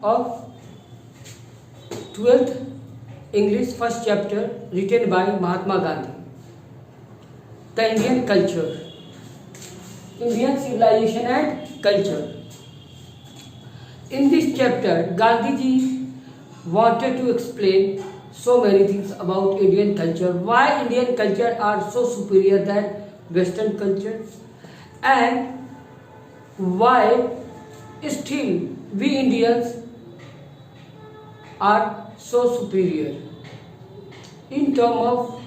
of 12th English first chapter written by Mahatma Gandhi. The Indian culture, Indian civilization and culture. In this chapter, Gandhiji wanted to explain so many things about Indian culture, why Indian culture are so superior than Western culture, and why still we Indians are so superior in terms of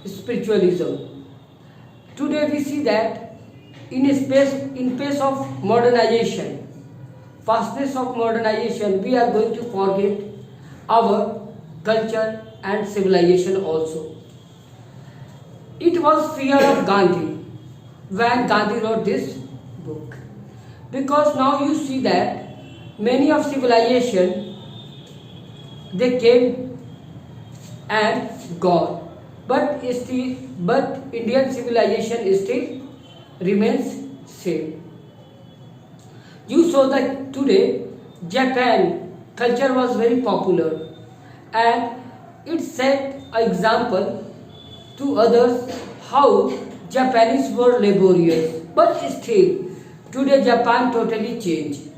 spiritualism. Today we see that in pace of modernization, fastness of modernization, we are going to forget our culture and civilization also. It was fear of Gandhi when Gandhi wrote this book, because now you see that many of civilization they came and gone, but Indian civilization still remains same. You saw that today Japan culture was very popular and it set an example to others how Japanese were laborious, but still today Japan totally changed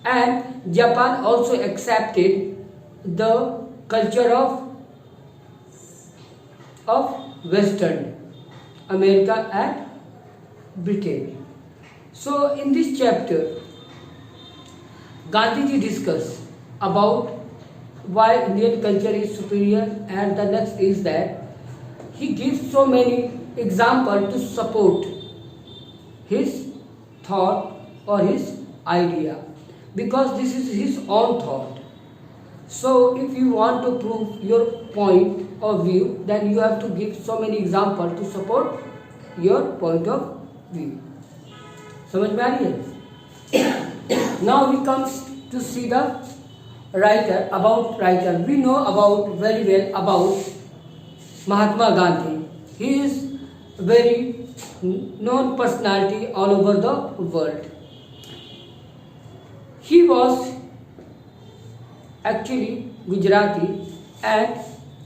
and Japan also accepted the culture of Western America and Britain. So in this chapter, Gandhiji discussed about why Indian culture is superior, and the next is that he gives so many examples to support his thought or his idea, because this is his own thought. So if you want to prove your point of view, then you have to give so many examples to support your point of view. समझ में आ रही है? Now we come to see the writer. About writer, we know about very well about Mahatma Gandhi. He is very known personality all over the world. He was actually Gujarati, and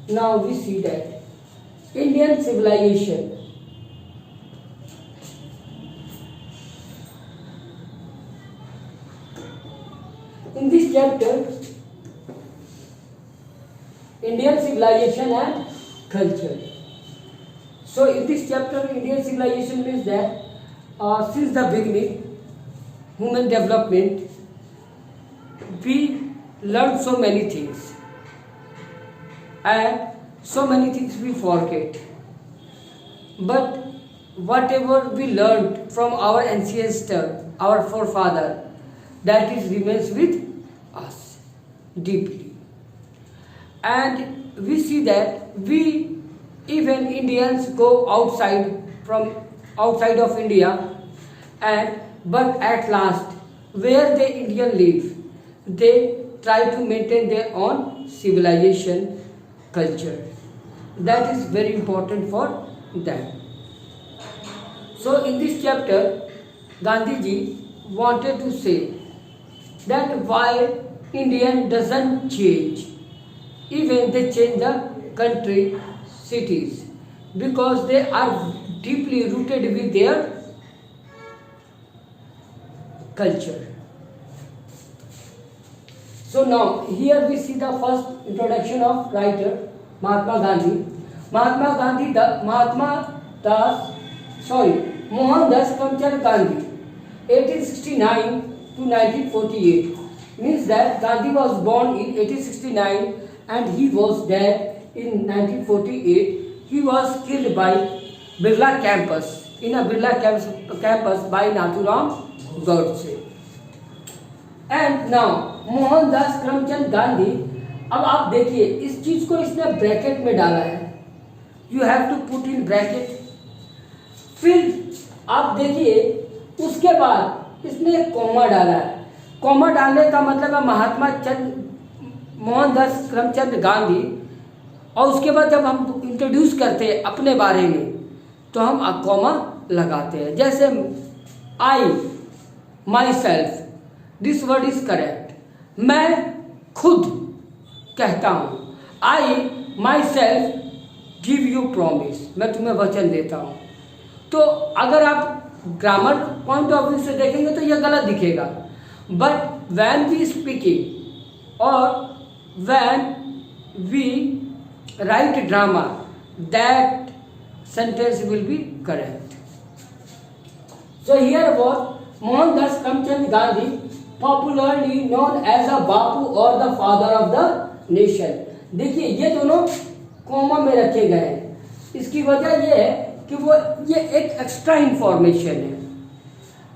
now we see that Indian civilization in this chapter, Indian civilization and culture. So in this chapter, Indian civilization means that since the beginning, human development, we learn so many things and so many things we forget, but whatever we learned from our ancestor, our forefather, that is remains with us deeply. And we see that we even Indians go outside of India, and but at last where the Indian live, they try to maintain their own civilization culture. That is very important for them. So in this chapter, Gandhiji wanted to say that why Indian doesn't change, even they change the country, cities, because they are deeply rooted with their culture. So now here we see the first introduction of writer Mahatma Gandhi. Mohandas Karamchand Gandhi, 1869 to 1948, means that Gandhi was born in 1869 and he was dead in 1948. He was killed by Birla campus, in a Birla campus by Nathuram Godse. And now Mohandas Karamchand Gandhi, अब आप देखिए इस चीज को इसने bracket में डाला है, you have to put in bracket. फिर आप देखिए उसके बाद इसने कॉमा डाला है. कॉमा डालने का मतलब है मोहनदास करमचंद गांधी, और उसके बाद जब हम इंट्रोड्यूस करते हैं अपने बारे में तो हम कॉमा लगाते हैं. जैसे I myself, this word is correct. मैं खुद कहता हूँ, I myself give you promise, मैं तुम्हें वचन देता हूँ। तो अगर आप ग्रामर पॉइंट ऑफ व्यू से देखेंगे तो यह गलत दिखेगा, बट वैन वी स्पीकिंग और when we write drama that sentence will be correct. So here was Mohandas Karamchand Gandhi, popularly known as the Bapu or the father of the nation. देखिए ये दोनों कॉमा में रखे गए हैं, इसकी वजह ये है कि वो ये एक एक्स्ट्रा इंफॉर्मेशन है।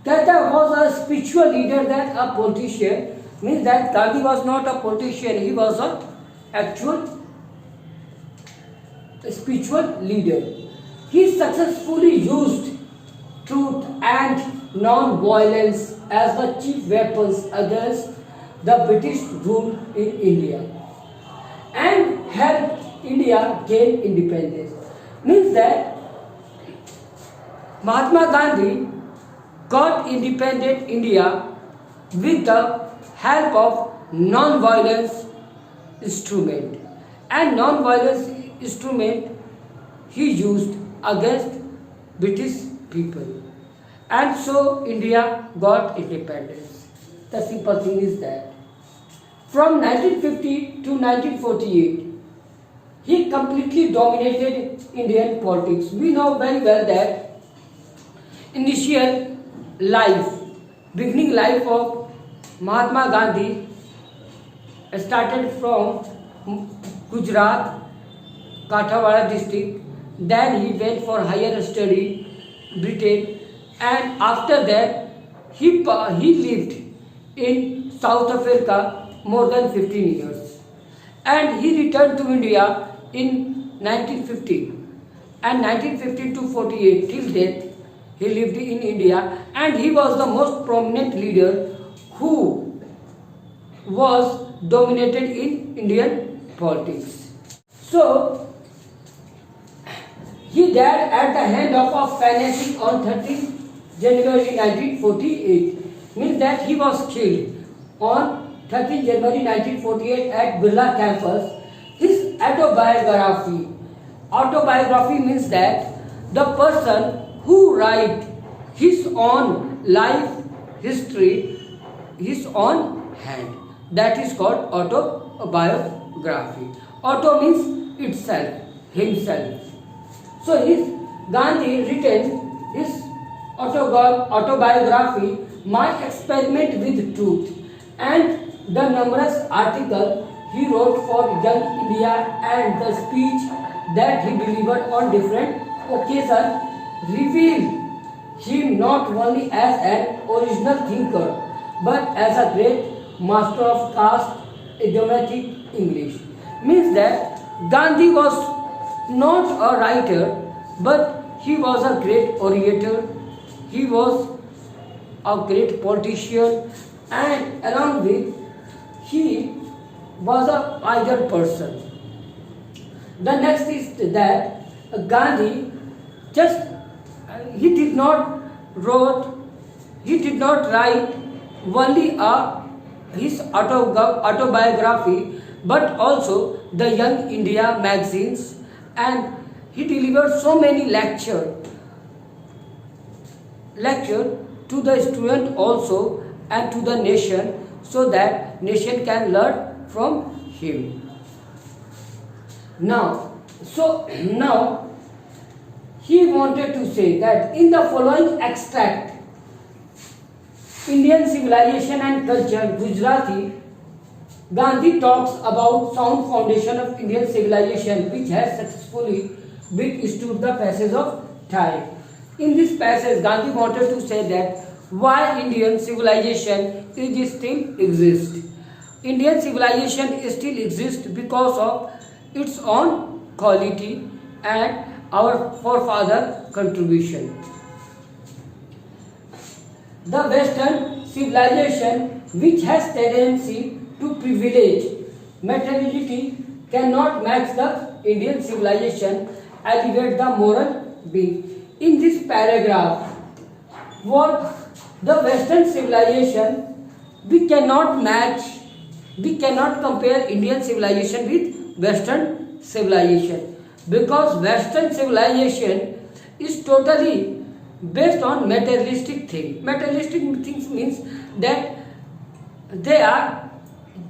कहता है was a spiritual leader that a politician, means that Gandhi was not a politician, he was a actual spiritual leader. He successfully used truth and non-violence as the chief weapons against the British rule in India and helped India gain independence. Means that Mahatma Gandhi got independent India with the help of non-violence instrument, and non-violence instrument he used against British people, and so India got independence. The simple thing is that from 1950 to 1948 he completely dominated Indian politics. We know very well that initial life, beginning life of Mahatma Gandhi started from Gujarat, Kathawara district. Then he went for higher study Britain, and after that he lived in South Africa more than 15 years, and he returned to India in 1950, and 1950 to 48 till death he lived in India, and he was the most prominent leader who was dominated in Indian politics. So he died at the hand of a fanatic on 13 January 1948. Means that he was killed on 13 January 1948 at Birla campus. His autobiography means that the person who write his own life history, his own hand, that is called autobiography. Auto means itself, himself. So Gandhi written his autobiography, My Experiment with Truth, and the numerous articles he wrote for Young India and the speech that he delivered on different occasions revealed him not only as an original thinker but as a great master of caste idiomatic English. Means that Gandhi was not a writer, but he was a great orator, he was a great politician, and along with he was a ideal person. The next is that Gandhi he did not write only his autobiography, but also the Young India magazines, and he delivered so many lecture to the student also and to the nation, so that nation can learn from him. Now he wanted to say that in the following extract, Indian civilization and culture, Gujarati, Gandhi talks about sound foundation of Indian civilization which has successfully withstood the passage of time. In this passage, Gandhi wanted to say that why Indian civilization is still exist. Indian civilization still exists because of its own quality and our forefather contribution. The Western civilization, which has tendency to privilege materiality, cannot match the Indian civilization, elevate the moral being. In this paragraph, what the Western civilization, we cannot match we cannot compare Indian civilization with Western civilization, because Western civilization is totally based on materialistic thing. Materialistic things means that they are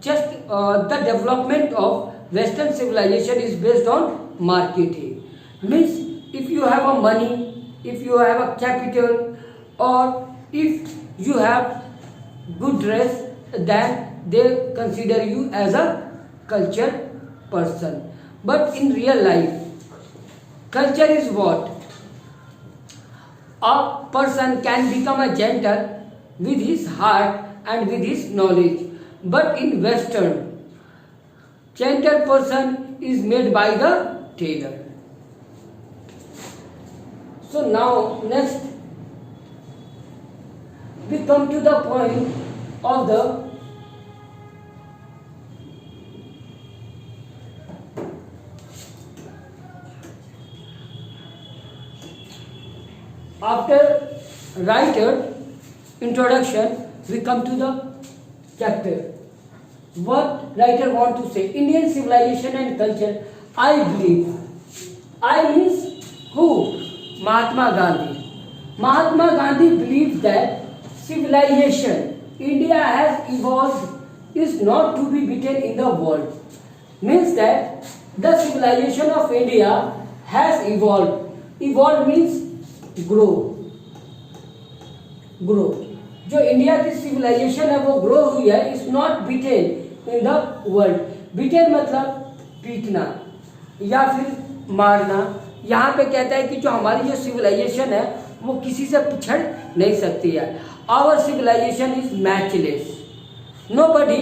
just the development of Western civilization is based on marketing. Means if you have a money, if you have a capital, or if you have good dress, then they consider you as a cultured person. But in real life, culture is what? A person can become a gentle with his heart and with his knowledge. But in Western, gentle person is made by the tailor. So now next we come to the point of the after writer introduction, we come to the chapter. What writer want to say? Indian civilization and culture. I believe. I means who? Mahatma Gandhi. Mahatma Gandhi believed that civilization India has evolved is not to be beaten in the world. Means that the civilization of India has evolved. Evolved means grow. Grow. जो India की civilisation है वो grow हुई है, is not beaten in the world. Beaten मतलब पीटना या फिर मारना. यहाँ पे कहता है कि जो हमारी जो सिविलाइजेशन है वो किसी से पिछड़ नहीं सकती है. Our civilization is matchless. Nobody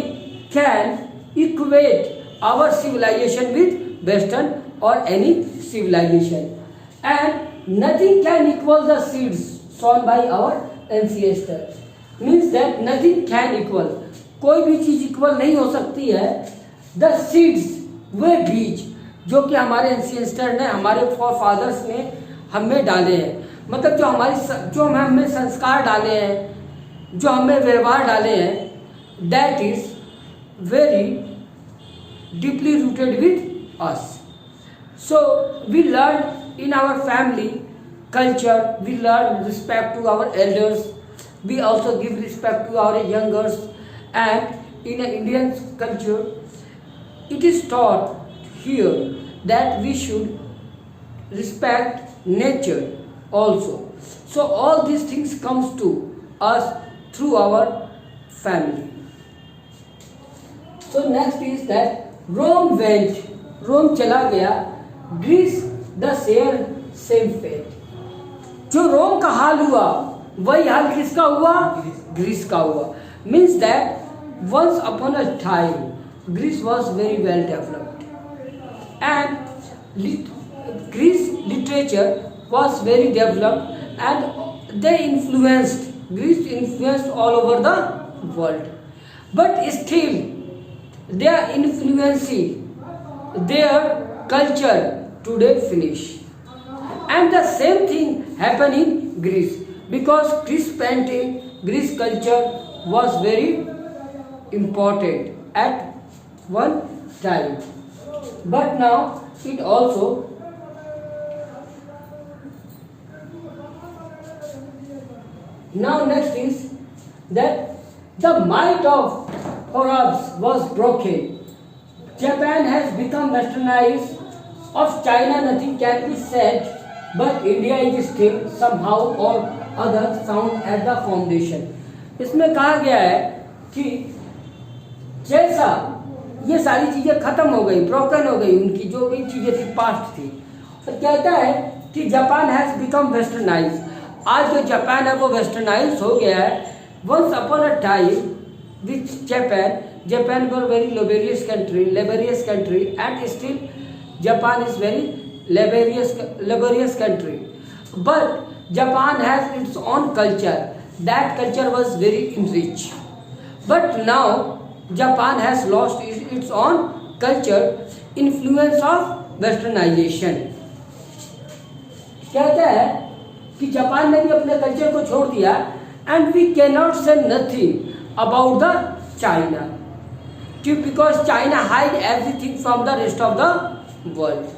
can equate our civilization with western or any civilization, and nothing can equal the seeds sown by our ancestor. Means that nothing can equal. कोई भी चीज इक्वल नहीं हो सकती है. The seeds, वे बीज जो कि हमारे एंसेस्टर ने, हमारे फोरफादर्स ने हमें डाले हैं, मतलब जो हमें संस्कार डाले हैं, जो हमें व्यवहार डाले हैं, that is very deeply rooted with us. So we learned in our family culture, we learn respect to our elders, we also give respect to our youngers, and in an Indian culture it is taught here that we should respect nature also. So all these things comes to us through our family. So next is that Rome went, Rome चला गया, Greece the same fate. जो रोम का हाल हुआ वही हाल किसका हुआ? Greece का हुआ. Means that once upon a time Greece was very well developed, and Greece literature was very developed, and they influenced, Greece influenced all over the world. But still they are influencing their culture today finish. And the same thing happened in Greece, because Greece painting, Greece culture was very important at one time. But now it also next is that the might of Arabs was broken. Japan has become westernized. Of China nothing can be said. But India is still somehow or other sound at the foundation. इसमें कहा गया है कि जैसा ये सारी चीज़ें खत्म हो गई, ब्रोकन हो गई, उनकी जो भी चीज़ें थी पास्ट थी, तो कहता है कि जापान हैज़ बिकम वेस्टर्नाइज. आज जो जापान है वो वेस्टर्नाइज हो गया है. Once upon a time which Japan were very laborious country, and still Japan is very laborious country, but Japan has its own culture. That culture was very enriched, but now Japan has lost its own culture, influence of westernization. कहता है कि Japan ने भी अपने culture को छोड़ दिया, and we cannot say nothing about the China. because China hide everything from the rest of the world.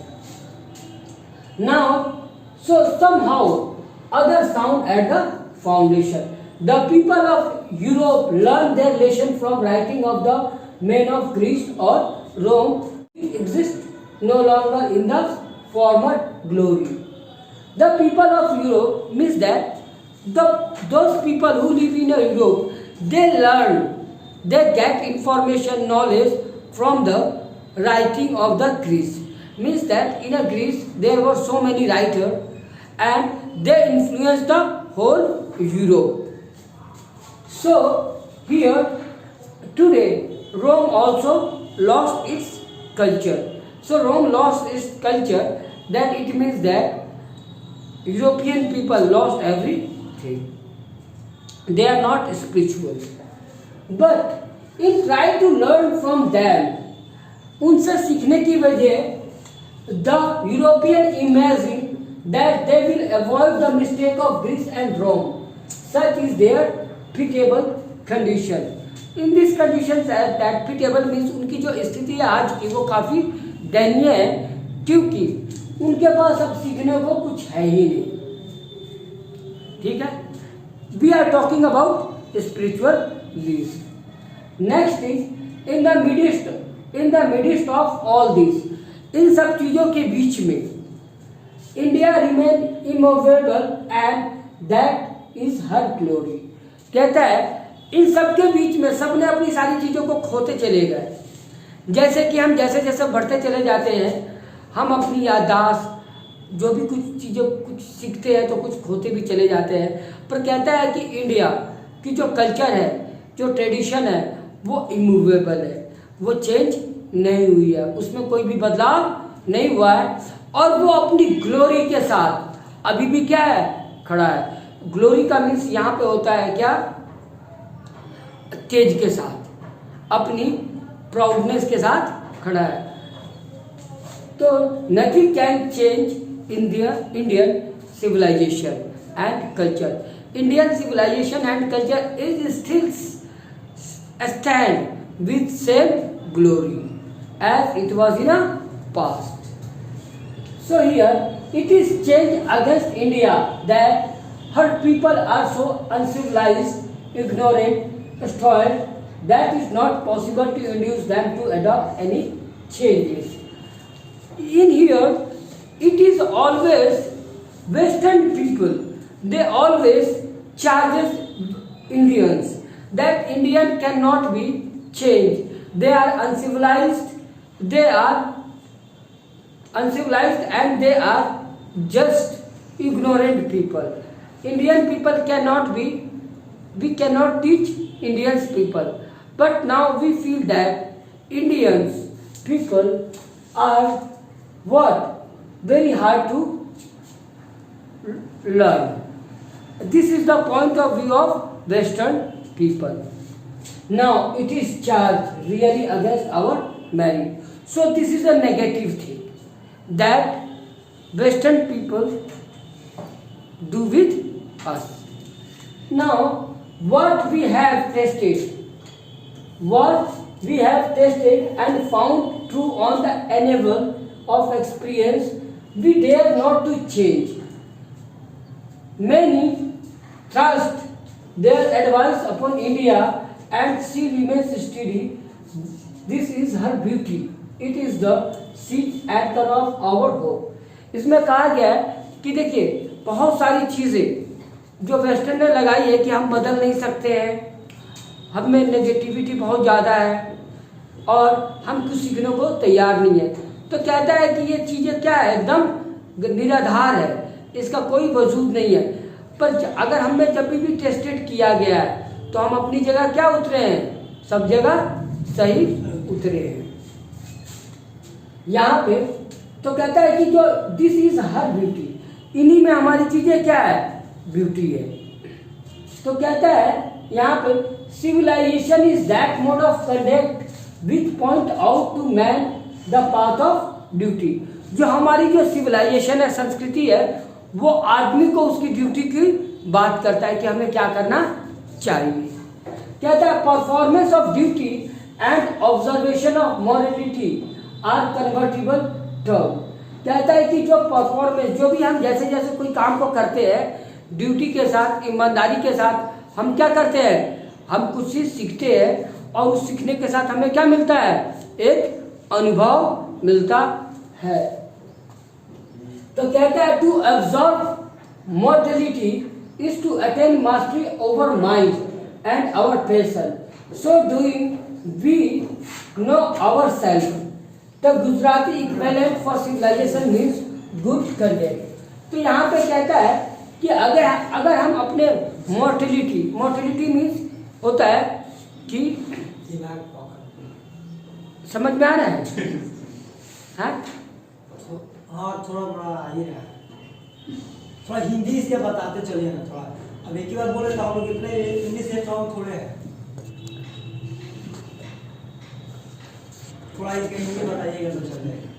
Now, so somehow others found at the foundation. The people of Europe learned their lesson from writing of the men of Greece or Rome. It exists no longer in the former glory. The people of Europe means that those people who live in Europe, they learn, they get information, knowledge from the writing of the Greece. Means that in Greece there were so many writers and they influenced the whole Europe. So here today Rome also lost its culture. So Rome lost its culture, then it means that European people lost everything. They are not spiritual. But in try to learn from them, उनसे सीखने की वजह the European imagine that they will avoid the mistake of Greece and Rome. Such is their pitiable condition. In this condition that pitiable means उनकी जो स्थिति है आज की वो काफ़ी दयनीय है, क्योंकि उनके पास अब सीखने को कुछ है ही नहीं. ठीक है. We are talking about spiritual bliss. Next is in the midst of all this, इन सब चीजों के बीच में India remain immovable and that is her glory. कहता है इन सब के बीच में सबने अपनी सारी चीजों को खोते चले गए. जैसे कि हम जैसे जैसे बढ़ते चले जाते हैं हम अपनी याददाश्त जो भी कुछ चीज़ें कुछ सीखते हैं तो कुछ खोते भी चले जाते हैं. पर कहता है कि इंडिया की जो कल्चर है, जो ट्रेडिशन है, वो इमूवेबल है, वो चेंज नहीं हुई है, उसमें कोई भी बदलाव नहीं हुआ है और वो अपनी ग्लोरी के साथ अभी भी क्या है, खड़ा है. ग्लोरी का मीन्स यहाँ पे होता है क्या, तेज के साथ, अपनी प्राउडनेस के साथ खड़ा है. तो nothing can change Indian civilization and culture. Indian civilization and culture is still stand with same glory as it was in a past. So here it is changed against India that her people are so uncivilized, ignorant, spoiled that it is not possible to induce them to adopt any changes. In here it is always Western people, they always charges Indians that Indian cannot be changed, they are uncivilized and they are just ignorant people. Indian people cannot be, we cannot teach Indians people, but now we feel that Indians people are what? Very hard to learn. This is the point of view of Western people. Now it is charged really against our merit. So this is a negative thing that Western people do with us. Now what we have tested and found true on the enable of experience, we dare not to change. Many trust their advice upon India and she remains steady. This is her beauty. It is the seat anchor of our hope. इसमें कहा गया है कि देखिए बहुत सारी चीज़ें जो वेस्टर्न ने लगाई है कि हम बदल नहीं सकते हैं, हम में नेगेटिविटी बहुत ज़्यादा है और हम कुछ सीखने को तैयार नहीं है. तो कहता है कि ये चीज़ें क्या है, एकदम निराधार है, इसका कोई वजूद नहीं है. पर अगर हमें जब भी टेस्टेड किया गया है तो हम अपनी जगह क्या उतरे हैं, सब जगह सही उतरे हैं. यहाँ पे तो कहता है कि जो दिस इज हर ब्यूटी, इन्हीं में हमारी चीज़ें क्या है, ब्यूटी है. तो कहता है यहाँ पे civilisation is that mode of conduct which point out to man the path of duty. जो हमारी जो सिविलाइजेशन है, संस्कृति है, वो आदमी को उसकी ड्यूटी की बात करता है कि हमें क्या करना चाहिए. कहता है performance of duty and observation of morality are convertible term. कहता है कि जो परफॉर्मेंस, जो भी हम जैसे जैसे कोई काम को करते हैं ड्यूटी के साथ, ईमानदारी के साथ, हम क्या करते हैं, हम कुछ चीज सीखते हैं और उस सीखने के साथ हमें क्या मिलता है, एक अनुभव मिलता है। तो कहता है to observe mortality is to attain mastery over mind and our passion, so doing we know our self. The Gujarati equivalent for civilisation means good conduct. तो यहाँ पे कहता है कि अगर हम अपने मॉर्टेलिटी मीन्स होता है कि समझ में आ रहा है? हाँ हाँ, थोड़ा बड़ा आ ही रहा है। थोड़ा हिंदी से बताते चलिए ना थोड़ा। अब एक ही बार बोले तो हम लोग इतने इंग्लिश से थोड़े हैं। थोड़ा इसका हिंदी बताइएगा तो चल जाएगा।